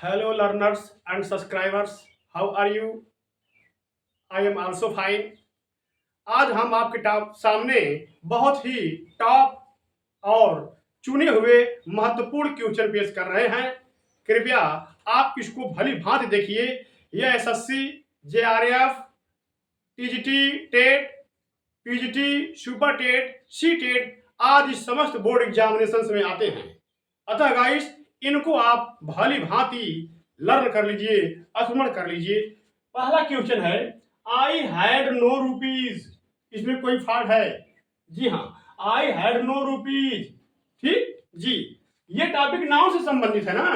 Hello, learners and subscribers. How are you? I am also fine. आज हम आपके top सामने बहुत ही टॉप और चुने हुए महत्वपूर्ण क्वेश्चन पेश कर रहे हैं। कृपया आप इसको भली भांति देखिए। यह SSC, JRF, TGT, TET, PGT, super TET, C TET आदि समस्त बोर्ड एग्जामिनेशन में आते हैं। अतः गाइस, इनको आप भली भांति लर्न कर लीजिए, स्मरण कर लीजिए। पहला क्वेश्चन है, आई हैड नो रुपीज। इसमें कोई फॉल्ट है? जी हाँ, आई हैड नो रुपीज। ठीक जी, ये टॉपिक नाउन से संबंधित है ना,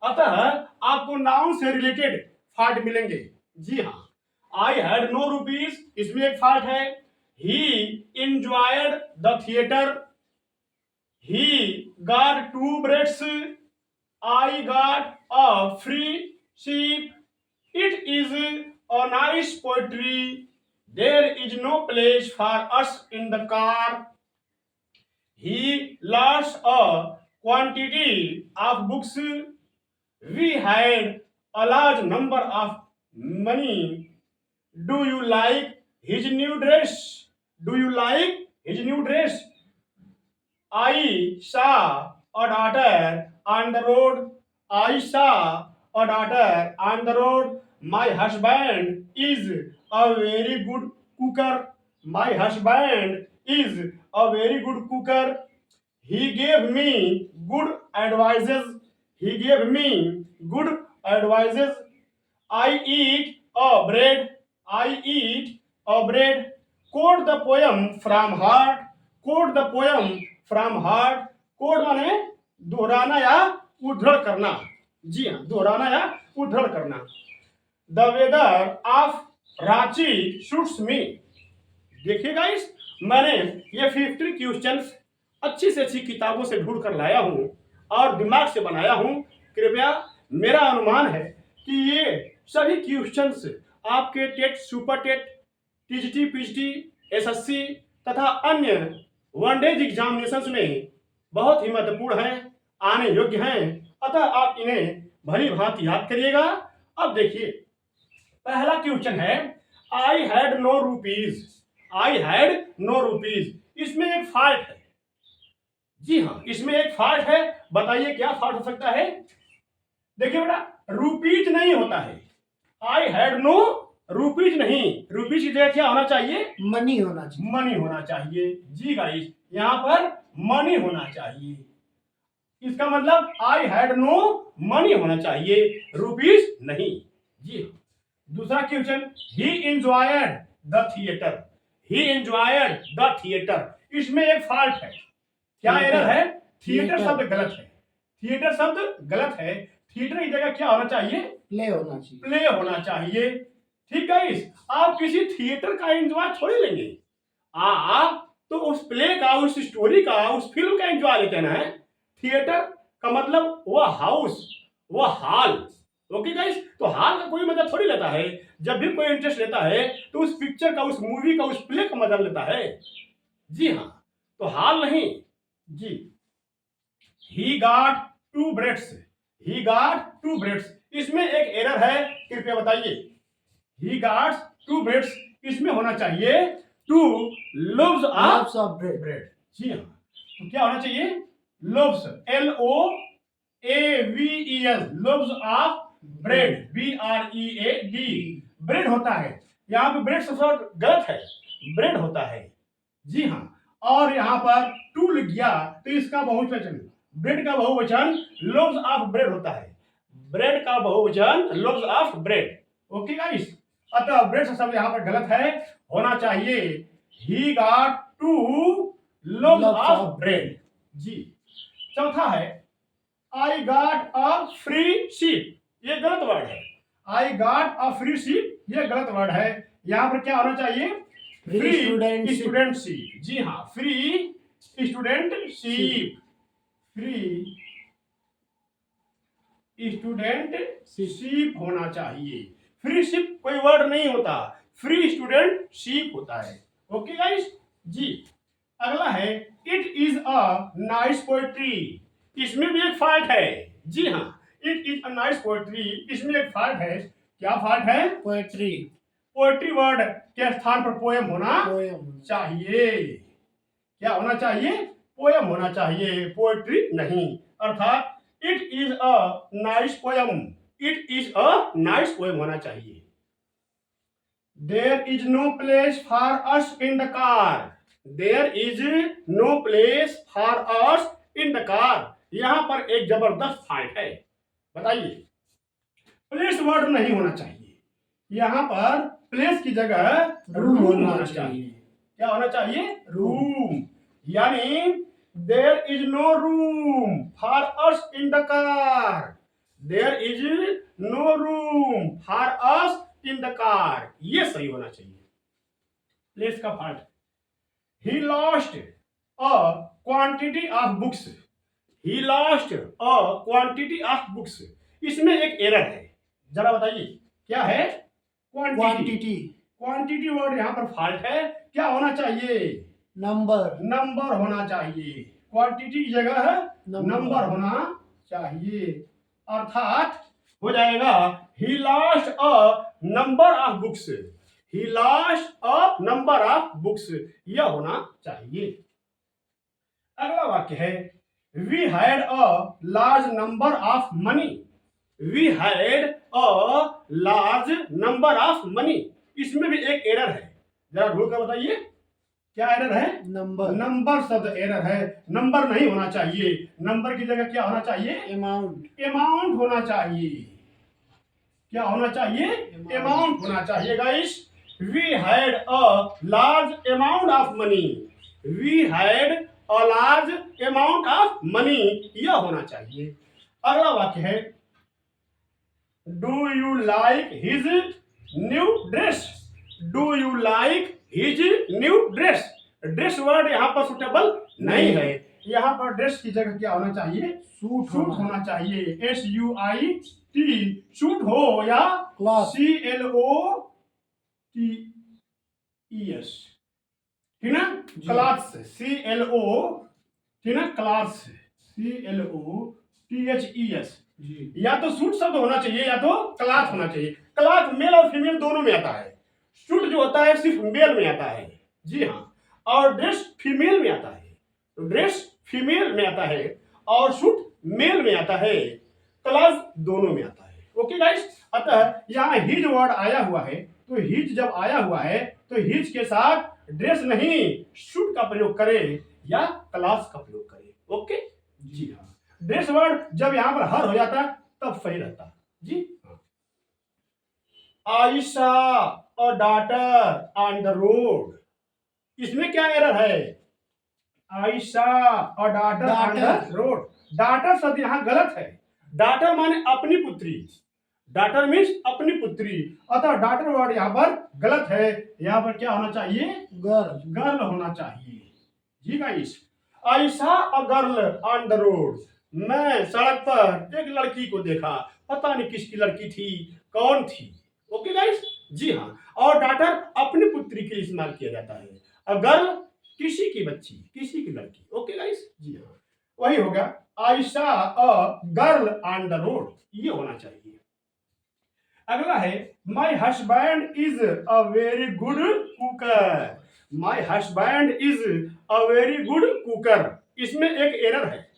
अतः आपको नाउन से रिलेटेड फॉल्ट मिलेंगे। जी हाँ, आई हैड नो रुपीज, इसमें एक फॉल्ट है। ही enjoyed the theatre. He got two breads. I got a free sheep. It is a nice poetry. There is no place for us in the car. He lost a quantity of books. We had a large number of money. Do you like his new dress? Do you like his new dress? I saw a daughter on the road. I saw a daughter on the road. My husband is a very good cooker. My husband is a very good cooker. He gave me good advices. He gave me good advices. I eat a bread. I eat a bread. Quote the poem from heart. Quote the poem from heart. Code माने दोहराना या उद्धरण करना। जी हाँ, दोहराना या उद्धरण करना। The weather of Ranchi suits me. देखिए गाइस, मैंने ये 50 क्वेश्चंस अच्छी से अच्छी किताबों से ढूंढ कर लाया हूं और दिमाग से बनाया हूं। कृपया, मेरा अनुमान है कि ये सभी क्वेश्चंस आपके TET, super TET, TGT, PGT, SSC तथा अन्य वनडेज एग्जामिनेशन में बहुत ही महत्वपूर्ण हैं, आने योग्य हैं। अतः आप इन्हें भली भांति याद करिएगा। अब देखिए, पहला क्वेश्चन है, I had no rupees. I had no rupees, इसमें एक फॉल्ट है। जी हाँ, इसमें एक फॉल्ट है। बताइए क्या फॉल्ट हो सकता है? देखिए बेटा, रुपीज नहीं होता है। आई हैड नो रुपीज नहीं, रुपीज की जगह क्या होना चाहिए? मनी होना चाहिए। मनी होना चाहिए। जी गाइस, यहां पर मनी होना चाहिए। इसका मतलब आई हैड नो मनी होना चाहिए, रुपीज नहीं। जी, दूसरा question, he enjoyed the theatre. He enjoyed the theatre, इसमें एक फॉल्ट है। क्या एरर है? थिएटर शब्द गलत है। थिएटर शब्द गलत है। थिएटर की जगह क्या होना चाहिए? प्ले होना चाहिए। प्ले होना चाहिए। ठीक गाइस, आप किसी थिएटर का एंजॉय थोड़ी लेंगे। आप तो उस प्ले का, उस स्टोरी का, उस फिल्म का एंजॉय लेते हैं। थिएटर का मतलब वह हाउस, वह हॉल। ओके गाइस, तो हॉल का कोई मजा थोड़ी लेता है। जब भी कोई इंटरेस्ट लेता है तो उस पिक्चर का, उस मूवी का, उस प्ले का मजा लेता है। जी हाँ, तो हॉल नहीं। जी, he got two breads. He got two breads, इसमें एक एरर है। कृपया बताइए। ही गॉट टू ब्रेड्स, इसमें होना चाहिए टू लोव्स ऑफ ब्रेड। जी हाँ, तो क्या होना चाहिए? Loaves, LOAVES, loaves of bread, BREAD। Bread होता है, यहाँ पे ब्रेड सबसे गलत है, ब्रेड होता है। जी हाँ, और यहाँ पर टू लिख गया तो इसका बहुवचन, ब्रेड का बहुवचन लोव्स ऑफ ब्रेड होता है। ब्रेड का बहुवचन loaves of bread. Okay guys, अतः ब्रेड से शब्द यहाँ पर गलत है, होना चाहिए he got two loaves of bread. जी, चौथा है, I got a free ship. ये गलत वर्ड है। I got a free ship, ये गलत वर्ड है। यहाँ पर क्या होना चाहिए? Free studentship. जी हाँ, free studentship. Free studentship होना चाहिए। फ्री शिप कोई वर्ड नहीं होता, फ्री स्टूडेंट शीप होता है। ओके गाइस जी, अगला है, it is a nice poetry. इसमें भी एक फॉल्ट है। जी हाँ, it is a nice poetry, इसमें एक फॉल्ट है। क्या फॉल्ट है? पोएट्री पोएट्री वर्ड के स्थान पर पोएम होना पोएम चाहिए। क्या होना चाहिए? पोएम होना चाहिए, पोएट्री नहीं। अर्थात it is a nice poem, it is a nice poem होना चाहिए। There is no place for us in the car, there is no place for us in the car. यहां पर एक जबरदस्त फॉल्ट है। बताइए, प्लेस वर्ड नहीं होना चाहिए, यहां पर प्लेस की जगह रूम होना चाहिए। क्या होना चाहिए? रूम। यानी there is no room for us in the car, there is no room for us in the car, ये सही होना चाहिए। प्लेस का part, he lost a quantity of books, he lost a quantity of books. इसमें एक error है, जरा बताइए क्या है? क्वांटिटी क्वांटिटी वर्ड यहाँ पर फॉल्ट है। क्या होना चाहिए? नंबर नंबर होना चाहिए। क्वांटिटी की जगह है नंबर होना चाहिए। अर्थात हो जाएगा he lost a number of books, he lost a number of books, यह होना चाहिए। अगला वाक्य है we had a large number of money, we had a large number of money. इसमें भी एक एरर है, जरा ढूंढ कर बताइए क्या एरर है? नंबर नंबर शब्द एरर है, नंबर नहीं होना चाहिए। नंबर की जगह क्या होना चाहिए? अमाउंट अमाउंट होना चाहिए। क्या होना चाहिए? अमाउंट होना चाहिए। Guys, we had a large amount of money, we had a large amount of money, यह होना चाहिए। अगला वाक्य है do you like his new dress, do you like his new dress. Dress word यहाँ पर सुटेबल नहीं है, यहाँ पर ड्रेस की जगह क्या होना चाहिए? सूट सूट होना चाहिए। SUIT, सूट हो या क्लॉथ CLOTES, ठीक ना? क्लॉथ्स, CLO, ठीक ना? Clothes, CLOTHES। जी या तो सूट शब्द होना चाहिए या तो क्लॉथ होना चाहिए। क्लॉथ मेल और फीमेल दोनों में आता है, सूट जो होता है सिर्फ मेल में आता है। जी हाँ, और ड्रेस फीमेल में आता है, तो ड्रेस फीमेल में आता है और सूट मेल में आता है, क्लॉथ दोनों में आता है। ओके गाइस, अतः यहाँ हिज वर्ड आया हुआ है, तो हिज जब आया हुआ है तो हिज के साथ ड्रेस नहीं सूट का प्रयोग करें या क्लॉथ का प्रयोग करें। ओके जी हाँ, ड्रेस वर्ड जब यहाँ पर हर हो जाता तब सही रहता। जी आयशा और डॉटर ऑन द रोड, इसमें क्या एरर है? आयशा और daughter on the road, daughter शब्द यहाँ गलत है। डॉटर माने अपनी पुत्री, डॉटर मीन्स अपनी पुत्री, अतः डॉटर वर्ड यहाँ पर गलत है। यहाँ पर क्या होना चाहिए? गर्ल गर्ल होना चाहिए। जी guys, I saw a girl on the road, मैं सड़क पर एक लड़की को देखा, पता नहीं किसकी लड़की थी, कौन थी। ओके गाइस, जी हाँ, और डॉटर अपनी पुत्री के लिए इस्तेमाल किया जाता है, अ गर्ल किसी की बच्ची, किसी की लड़की। ओके गाइस, जी हाँ, वही होगा Ayesha a girl on the road, ये होना चाहिए। अगला है my husband is a very good cooker, my husband is a very good cooker. इसमें एक एरर है,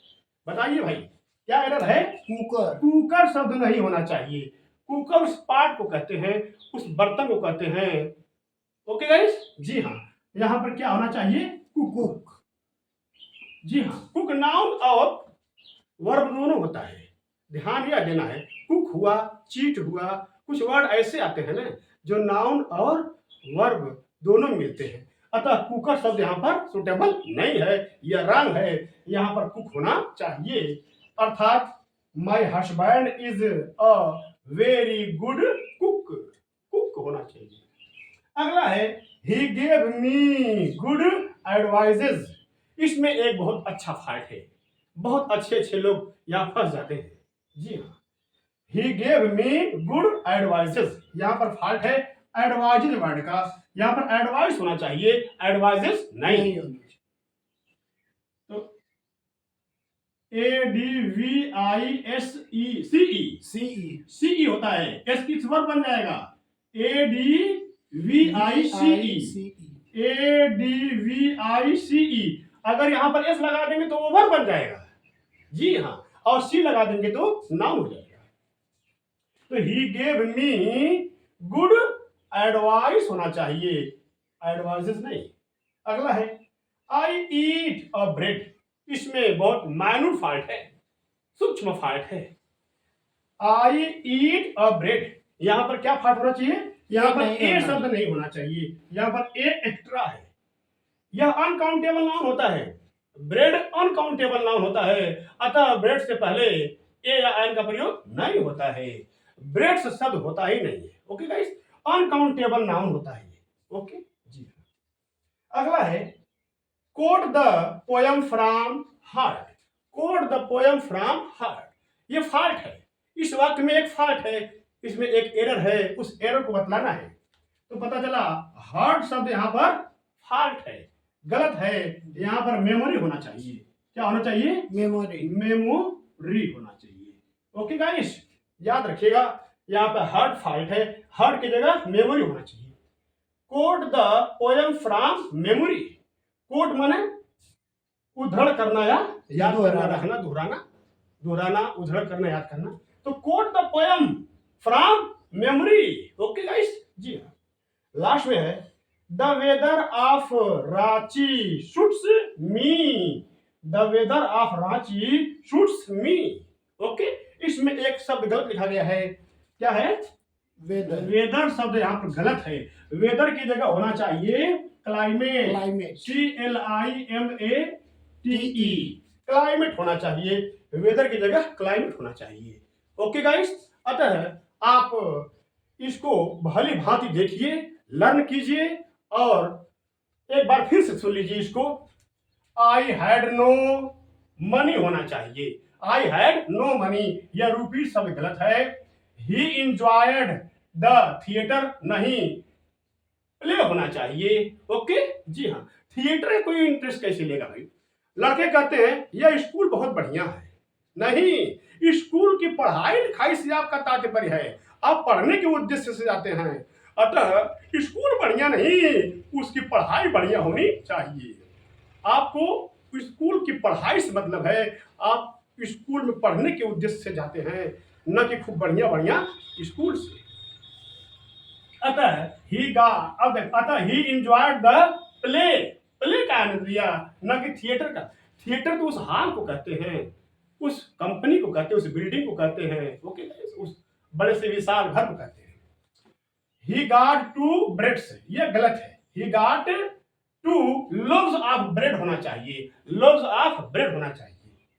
बताइए भाई क्या एरर है? कुकर कुकर शब्द नहीं होना चाहिए। कुकर उस पार्ट को कहते हैं, उस बर्तन को कहते हैं। ओके गाइस, जी हाँ, यहाँ पर क्या होना चाहिए? कुक। जी हाँ, कुक नाउन और वर्ब दोनों होता है, ध्यान यह देना है। कुक हुआ, चीट हुआ, कुछ वर्ड ऐसे आते हैं ना जो नाउन और वर्ब दोनों मिलते हैं, अतः कुकर शब्द यहाँ पर सुटेबल नहीं है, यह रंग है। यहाँ पर कुक होना चाहिए, अर्थात my husband is a very good cook, cook होना चाहिए। अगला है ही गेव मी गुड एडवाइजेज, इसमें एक बहुत अच्छा फाइट है, बहुत अच्छे अच्छे लोग यहाँ फंस जाते हैं। जी हाँ, ही गेव मी गुड एडवाइसेस, यहाँ पर फॉल्ट है एडवाइजेज वर्ड का, यहाँ पर एडवाइस होना चाहिए, एडवाइजेस नहीं। तो ADVICE ISECE, CE CE होता है, एस किस वर्ब बन जाएगा, ADVICE, ADVICE। अगर यहाँ पर एस लगा देंगे तो वो वर्ब बन जाएगा, जी हाँ, और सी लगा देंगे तो नाउन हो जाएगा। तो ही गेव मी गुड एडवाइस होना चाहिए, एडवाइसेस नहीं। अगला है आई ईट अ ब्रेड, इसमें बहुत माइन्यूट फॉल्ट है, सूक्ष्म फॉल्ट है। आई ईट अ ब्रेड, यहां पर क्या फॉल्ट होना चाहिए, यहां पर नहीं ए होना शब्द नहीं होना चाहिए, यहां पर ए एक्स्ट्रा है। यह अनकाउंटेबल नाउन होता है, ब्रेड अनकाउंटेबल नाउन होता है, अतः ब्रेड से पहले ए या एन का प्रयोग नहीं होता है, ब्रेड से शब्द होता ही नहीं है। ओके गाइस, अनकाउंटेबल नाउन होता है ये। ओके जी, अगला है quote the poem from heart, quote the poem from heart, ये फॉल्ट है, इस वाक्य में एक फॉल्ट है, इसमें एक एरर है, उस एरर को बतलाना है। तो पता चला हार्ट शब्द यहां पर फॉल्ट है, गलत है, यहां पर मेमोरी होना चाहिए। क्या होना चाहिए, मेमोरी मेमोरी होना चाहिए। ओके गाइस, याद रखिएगा, यहाँ पे हार्ट फॉल्ट है, हार्ट की जगह मेमोरी होना चाहिए। Quote the poem from memory, quote माने उद्धरण करना या याद करना, रखना, दोहराना, उद्धरण करना, याद करना। तो quote the poem from memory. Okay guys, जी हाँ। लास्ट में है the weather of Ranchi suits me, the weather of Ranchi suits me. Okay, इसमें एक शब्द गलत लिखा गया है, क्या है, वेदर वेदर शब्द यहाँ पर गलत है, वेदर की जगह होना चाहिए क्लाइमेट, क्लाइमेट CLIMATE, क्लाइमेट होना चाहिए, वेदर की जगह क्लाइमेट होना चाहिए। ओके गाइस, अतः आप इसको भली भांति देखिए, लर्न कीजिए, और एक बार फिर से सुन लीजिए इसको। आई हैड नो मनी होना चाहिए, आई हैड नो मनी, यह रूपी शब्द गलत है। ही इंजॉयड द थिएटर, नहीं, प्ले होना चाहिए। ओके जी हाँ, थिएटर में कोई इंटरेस्ट कैसे लेगा भाई। लड़के कहते हैं यह स्कूल बहुत बढ़िया है, नहीं, स्कूल की पढ़ाई लिखाई से आपका तात्पर्य है, आप पढ़ने के उद्देश्य से जाते हैं, अतः स्कूल बढ़िया नहीं, उसकी पढ़ाई बढ़िया होनी चाहिए। आपको स्कूल की पढ़ाई से मतलब है, आप स्कूल में पढ़ने के उद्देश्य से जाते हैं, न कि खूब बढ़िया बढ़िया स्कूल से। अतः ही इंजॉयड द प्ले, प्ले का आनंद लिया, न कि थिएटर का। थिएटर तो उस हॉल को कहते हैं, उस कंपनी को कहते हैं, उस बिल्डिंग को कहते हैं। ओके, उस बड़े से विशाल घर को कहते हैं। ही गॉट 2 ब्रेड्स, ये गलत है, he got 2 loaves of bread होना चाहिए, लोव्स ऑफ ब्रेड होना चाहिए।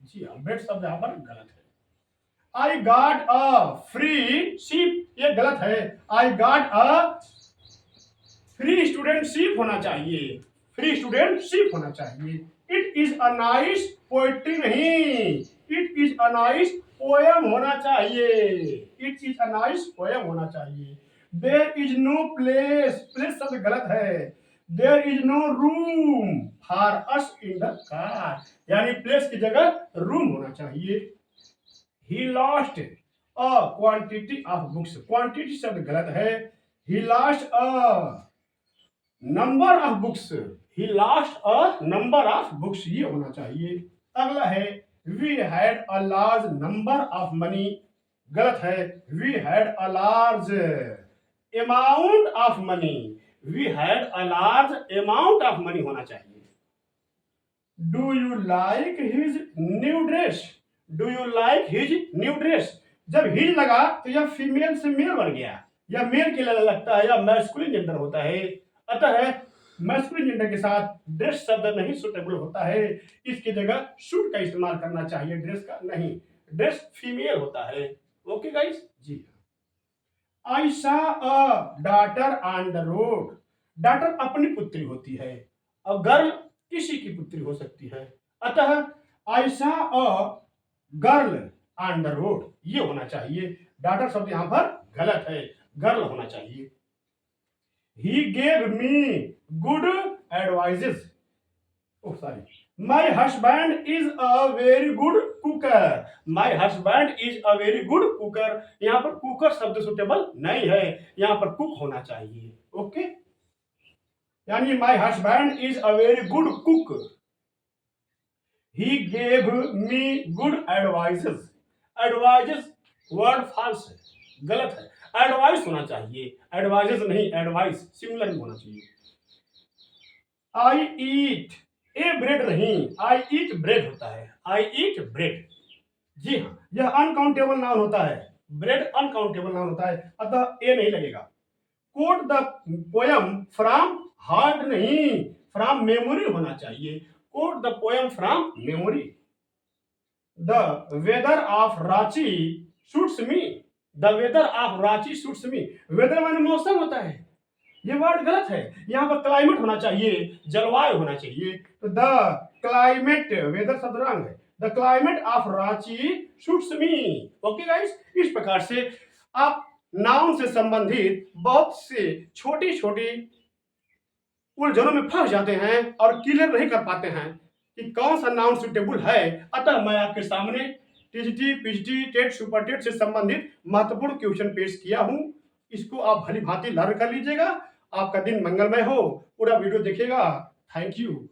जी हाँ, ब्रेड शब्द यहाँ पर गलत है। I got a free ship, ये गलत है, I got a free studentship होना चाहिए, फ्री स्टूडेंटशिप होना चाहिए। It is a nice poetry नहीं, it is a nice poem होना चाहिए, it is a nice poem होना चाहिए। There is no place, place शब्द गलत है, there is no room for us in the car, यानी प्लेस की जगह रूम होना चाहिए। He lost a quantity of books, quantity शब्द गलत है, ही lost a number of books, he lost a number of books, ये होना चाहिए। अगला है we had a large number of money, गलत है, we had a large amount of money, we had a large amount of money होना चाहिए। Do you like his new dress, do you like his new dress, जब his लगा तो यह female से mail बन गया, या मेल के लिए लगता है, या मैस्कुलिन जेंडर होता है, अतः मैस्कुलिन जेंडर के साथ ड्रेस शब्द नहीं सुटेबल होता है, इसकी जगह शूट का इस्तेमाल करना चाहिए, ड्रेस का नहीं, ड्रेस फीमेल होता है। ओके गाइस, जी I saw a daughter on the road, daughter अपनी पुत्री होती है, और गर्ल किसी की पुत्री हो सकती है, अतः आई saw a girl on the road, ये होना चाहिए। डॉटर शब्द यहां पर गलत है, गर्ल होना चाहिए। He gave me good advices. Oh, sorry. My husband is a very good cooker, my husband is a very good cooker. यहाँ पर कुकर शब्द सुटेबल नहीं है, यहाँ पर कुक होना चाहिए। ओके, यानी my husband is a very good cook, he gave me good advices. Advices word false है, गलत है, एडवाइस होना चाहिए, एडवाइसेस नहीं, एडवाइस सिंगुलर में होना चाहिए। आई ईट ए ब्रेड नहीं, आई ईट ब्रेड होता है, आई ईट ब्रेड। जी हाँ, यह अनकाउंटेबल नाउन होता है, ब्रेड अनकाउंटेबल नाउन होता है, अतः ए नहीं लगेगा। Quote the poem from heart नहीं, फ्रॉम मेमोरी होना चाहिए, quote the poem from memory. The weather of Ranchi suits me, the weather of Ranchi suits me, weather माने मौसम होता है, ये वर्ड गलत है, यहाँ पर क्लाइमेट होना चाहिए, जलवायु होना चाहिए। तो द क्लाइमेट, वेदर शब्द रंग है, the climate of Ranchi suits me. Okay guys, इस प्रकार से आप नाउन से संबंधित बहुत से छोटी छोटी उलझनों में फंस जाते हैं और क्लियर नहीं कर पाते हैं कि कौन सा नाउन सुटेबल है। अतः मैं आपके सामने TGT, PGT, TET, super TET से संबंधित महत्वपूर्ण क्वेश्चन पेश किया हूं। इसको आप भली भांति लर्न कर लीजिएगा। आपका दिन मंगलमय हो, पूरा वीडियो देखिएगा। Thank you.